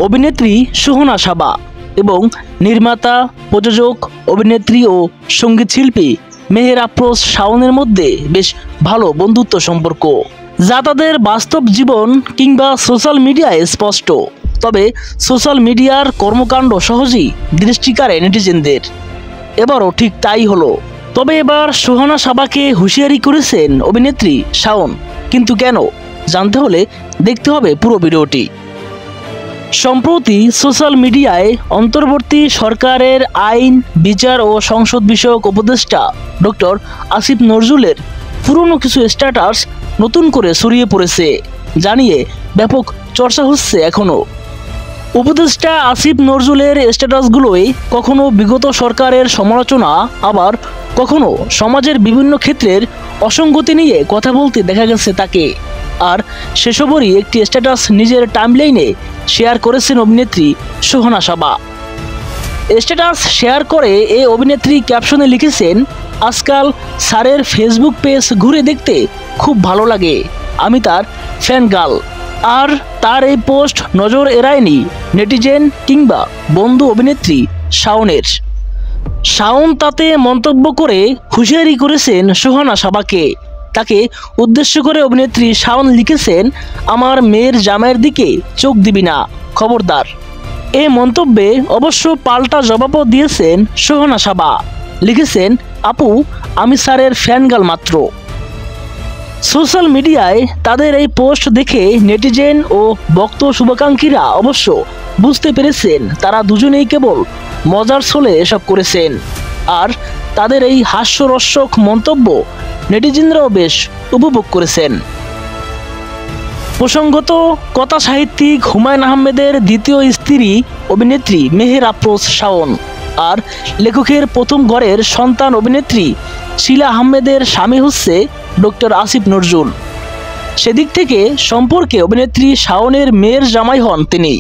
অভিনেত্রী সুহানা সাবা এবং নির্মাতা, প্রযোজক, অভিনেত্রী ও সঙ্গীত শিল্পী মেহের আফরোজ শাওনের মধ্যে বেশ ভালো বন্ধুত্ব সম্পর্ক, যা তাদের বাস্তব জীবন কিংবা সোশ্যাল মিডিয়ায় স্পষ্ট। তবে সোশ্যাল মিডিয়ার কর্মকাণ্ড সহজেই দৃষ্টি কাড়ে নেটিজেনদের। এবারও ঠিক তাই হলো। তবে এবার সুহানা সাবাকে হুঁশিয়ারি করেছেন অভিনেত্রী শাওন। কিন্তু কেন, জানতে হলে দেখতে হবে পুরো ভিডিওটি। সম্প্রতি সোশ্যাল মিডিয়ায় অন্তর্বর্তী সরকারের আইন, বিচার ও সংসদ বিষয়ক উপদেষ্টা ডক্টর আসিফ নজরুলের পুরনো কিছু স্ট্যাটাস নতুন করে ছড়িয়ে পড়েছে, জানিয়ে ব্যাপক চর্চা হচ্ছে এখনও। উপদেষ্টা আসিফ নজরুলের স্ট্যাটাসগুলোই কখনো বিগত সরকারের সমালোচনা, আবার কখনো সমাজের বিভিন্ন ক্ষেত্রের অসঙ্গতি নিয়ে কথা বলতে দেখা গেছে তাকে। আর সেসবেরই একটি স্ট্যাটাস নিজের টাইমলাইনে শেয়ার করেছেন অভিনেত্রী সুহানা সাবা। স্ট্যাটাস শেয়ার করে এই অভিনেত্রী ক্যাপশনে লিখেছেন, আজকাল স্যারের ফেসবুক পেজ ঘুরে দেখতে খুব ভালো লাগে, আমি তার ফ্যান গার্ল। আর তার এই পোস্ট নজর এড়ায়নি নেটিজেন কিংবা বন্ধু অভিনেত্রী শাওনের। শাওন তাতে মন্তব্য করে হুঁশিয়ারি করেছেন সুহানা সাবাকে। তাকে উদ্দেশ্য করে অভিনেত্রী শাওন লিখেছেন, আমার মেয়ের জামাইয়ের দিকে চোখ দিবি না, খবরদার। এই মন্তব্যে অবশ্য পাল্টা জবাবও দিয়েছেন সুহানা সাবা। লিখেছেন, আপু, আমি স্যারের ফ্যানগার্ল মাত্র। সোশ্যাল মিডিয়ায় তাদের এই পোস্ট দেখে নেটিজেন ও ভক্ত শুভাকাঙ্ক্ষীরা অবশ্য বুঝতে পেরেছেন তারা দুজনেই কেবল মজার ছলে এসব করেছেন। আর তাদের এই হাস্যরস্যক মন্তব্য নেটিজেনরাও বেশ উপভোগ করেছেন। প্রসঙ্গত, কথা সাহিত্যিক হুমায়ুন আহমেদের দ্বিতীয় স্ত্রী অভিনেত্রী মেহের আফরোজ শাওন আর লেখকের প্রথম ঘরের সন্তান অভিনেত্রী শিলা আহমেদের স্বামী হচ্ছে ডক্টর আসিফ নজরুল। সেদিক থেকে সম্পর্কে অভিনেত্রী শাওনের মেয়ের জামাই হন তিনি।